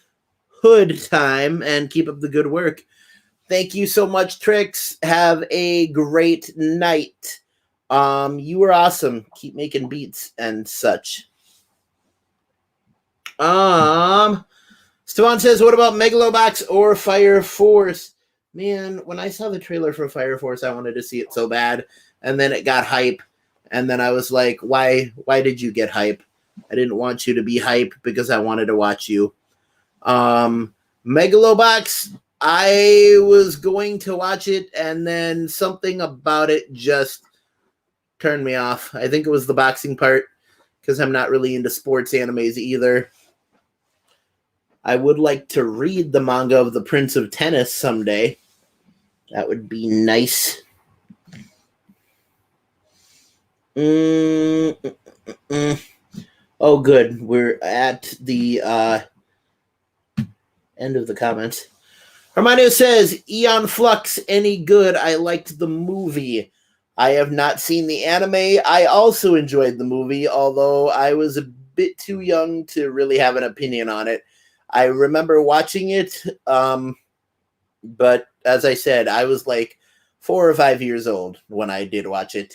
hood time and keep up the good work. Thank you so much, Trix. Have a great night. You were awesome. Keep making beats and such. Stevan says, what about Megalobox or Fire Force? Man, when I saw the trailer for Fire Force, I wanted to see it so bad. And then it got hype. And then I was like, why did you get hype? I didn't want you to be hype because I wanted to watch you. Megalobox, I was going to watch it, and then something about it just turned me off. I think it was the boxing part, because I'm not really into sports animes either. I would like to read the manga of The Prince of Tennis someday. That would be nice. Oh, good. We're at the end of the comments. Hermione says, Eon Flux, any good? I liked the movie. I have not seen the anime. I also enjoyed the movie, although I was a bit too young to really have an opinion on it. I remember watching it, but as I said, I was like 4 or 5 years old when I did watch it.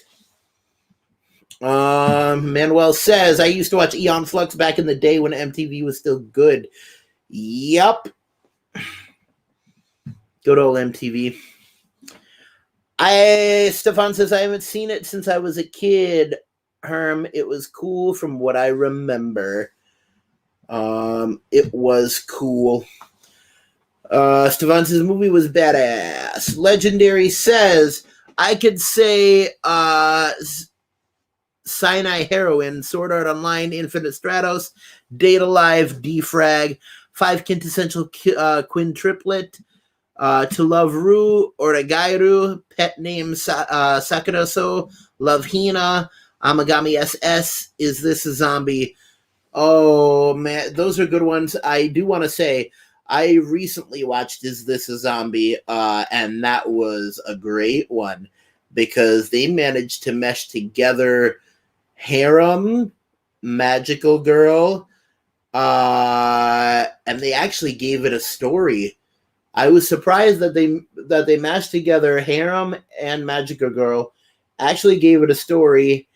Manuel says, I used to watch Eon Flux back in the day when MTV was still good. Yup. Good old MTV. Stefan says, I haven't seen it since I was a kid. Herm, it was cool from what I remember. It was cool. Stefan says, the movie was badass. Legendary says, I could say Sinai Heroine, Sword Art Online, Infinite Stratos, Data Live, Defrag, 5 Quintessential Quintriplet, To Love Ru, Oragairu, Pet Name Sakuraso, Love Hina, Amagami SS, Is This a Zombie? Oh, man, those are good ones. I do want to say, I recently watched Is This a Zombie, and that was a great one because they managed to mesh together harem, magical girl, and they actually gave it a story. I was surprised that they mashed together harem and magical girl, actually gave it a story,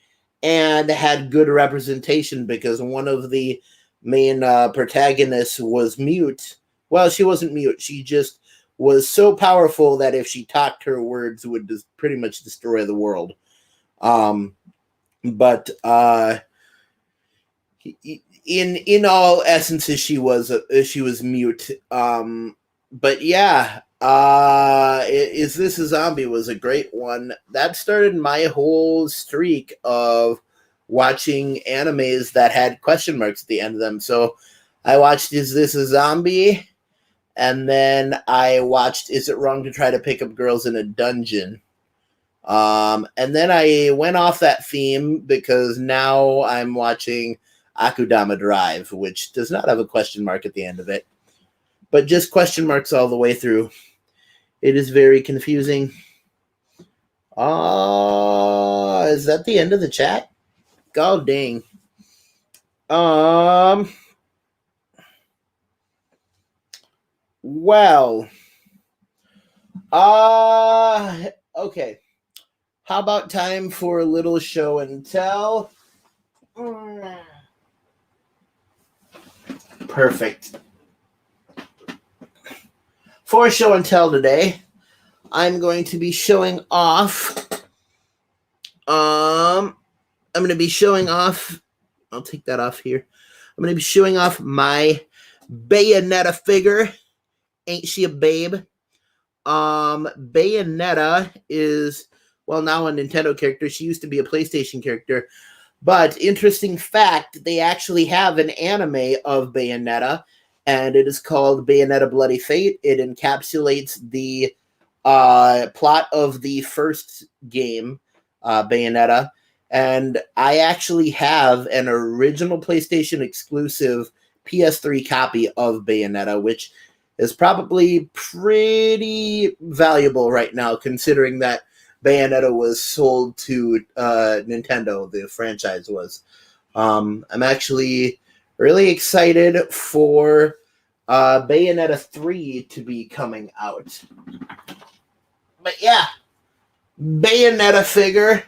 and had good representation because one of the main protagonists was mute. Well, she wasn't mute. She just was so powerful that if she talked, her words would pretty much destroy the world. But in all essences, she was mute. But yeah, Is This a Zombie was a great one. That started my whole streak of watching animes that had question marks at the end of them. So I watched Is This a Zombie? And then I watched Is It Wrong to Try to Pick Up Girls in a Dungeon? And then I went off that theme because now I'm watching Akudama Drive, which does not have a question mark at the end of it, but just question marks all the way through. It is very confusing. Is that the end of the chat? God dang. Well. Okay. How about time for a little show and tell? Perfect. For show and tell today, I'm going to be showing off. I'm going to be showing off. I'll take that off here. I'm going to be showing off my Bayonetta figure. Ain't she a babe? Bayonetta is, well, now a Nintendo character. She used to be a PlayStation character. But interesting fact, they actually have an anime of Bayonetta, and it is called Bayonetta Bloody Fate. It encapsulates the plot of the first game, Bayonetta. And I actually have an original PlayStation exclusive PS3 copy of Bayonetta, which is probably pretty valuable right now, considering that Bayonetta was sold to Nintendo, the franchise was. I'm actually really excited for Bayonetta 3 to be coming out. But yeah, Bayonetta figure.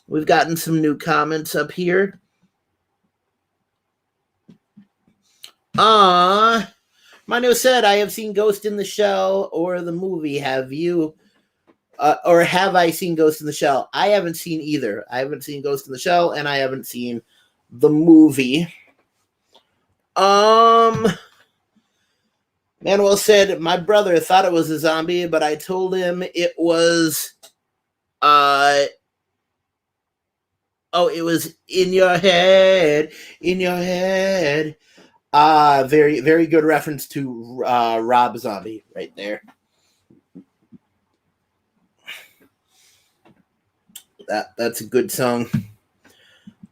We've gotten some new comments up here. Manu said, I have seen Ghost in the Shell or the movie. Have you? Or have I seen Ghost in the Shell? I haven't seen either. I haven't seen Ghost in the Shell, and I haven't seen the movie. Manuel said, my brother thought it was a zombie, but I told him it was, it was in your head, Very, very good reference to Rob Zombie right there. That's a good song.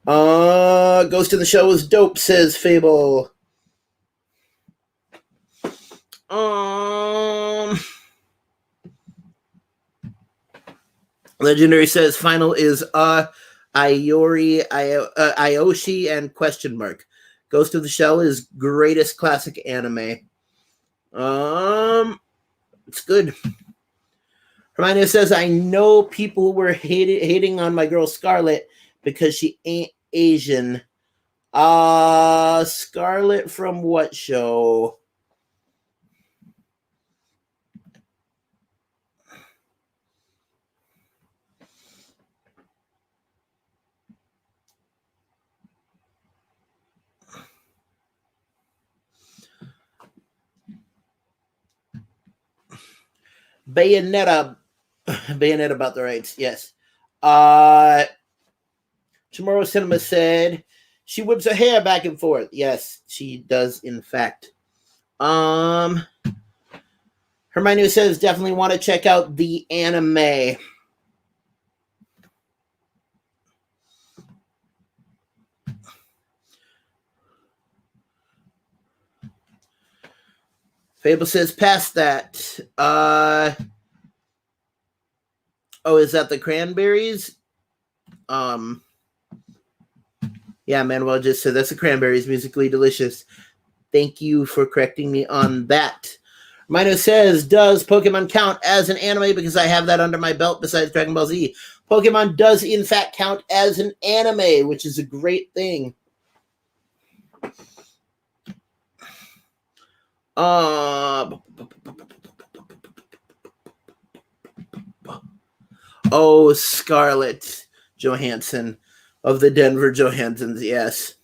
Ghost in the Shell was dope, says Fable. Legendary says final is Ayoshi and question mark. Ghost of the Shell is greatest classic anime. It's good. Hermione says, I know people who were hating on my girl Scarlet because she ain't Asian. Scarlet from what show? Bayonetta about the rights, yes. Tomorrow Cinema said she whips her hair back and forth. Yes, she does, in fact. Hermione says definitely want to check out the anime. Fable says past that. Oh, is that the Cranberries? Yeah, Manuel just said that's the Cranberries, musically delicious. Thank you for correcting me on that. Mino says, does Pokemon count as an anime? Because I have that under my belt besides Dragon Ball Z. Pokemon does, in fact, count as an anime, which is a great thing. Oh, Scarlett Johansson of the Denver Johansons, yes.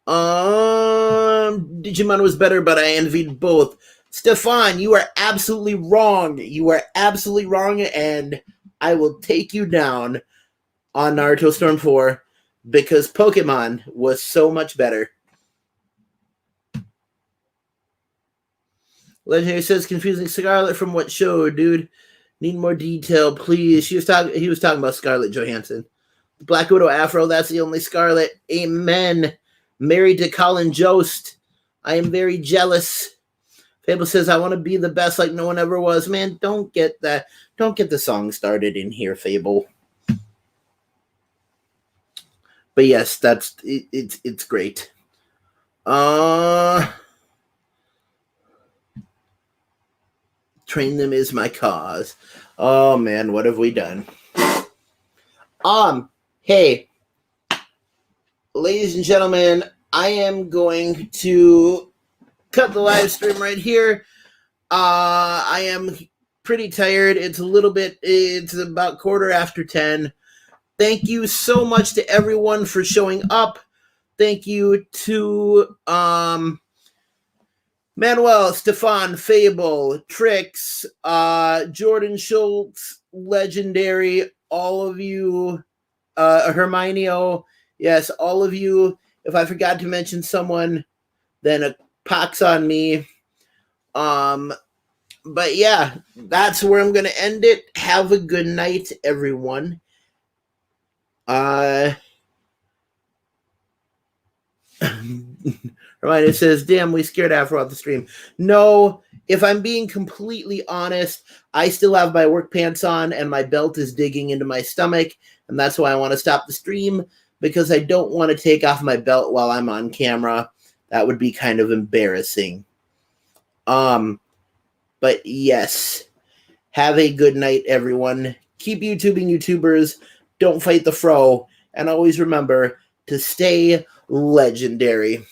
Digimon was better, but I envied both. Stefan, you are absolutely wrong. You are absolutely wrong, and I will take you down on Naruto Storm 4 because Pokemon was so much better. Legendary says, confusing Scarlet from what show, dude? Need more detail, please. He was talking about Scarlett Johansson. Black Widow Afro, that's the only Scarlet. Amen. Married to Colin Jost. I am very jealous. Fable says, I want to be the best like no one ever was. Man, don't get that. Don't get the song started in here, Fable. But yes, it's great. Train them is my cause. Oh man, what have we done? Hey, ladies and gentlemen, I am going to cut the live stream right here. I am pretty tired. It's about 10:15. Thank you so much to everyone for showing up. Thank you to Manuel, Stefan, Fable, Trix, Jordan Schultz, Legendary, all of you, Herminio, yes, all of you. If I forgot to mention someone, then a pox on me. But yeah, that's where I'm going to end it. Have a good night, everyone. Reminder says, damn, we scared Afro off the stream. No, if I'm being completely honest, I still have my work pants on and my belt is digging into my stomach. And that's why I want to stop the stream, because I don't want to take off my belt while I'm on camera. That would be kind of embarrassing. But yes, have a good night, everyone. Keep YouTubing, YouTubers. Don't fight the fro. And always remember to stay legendary.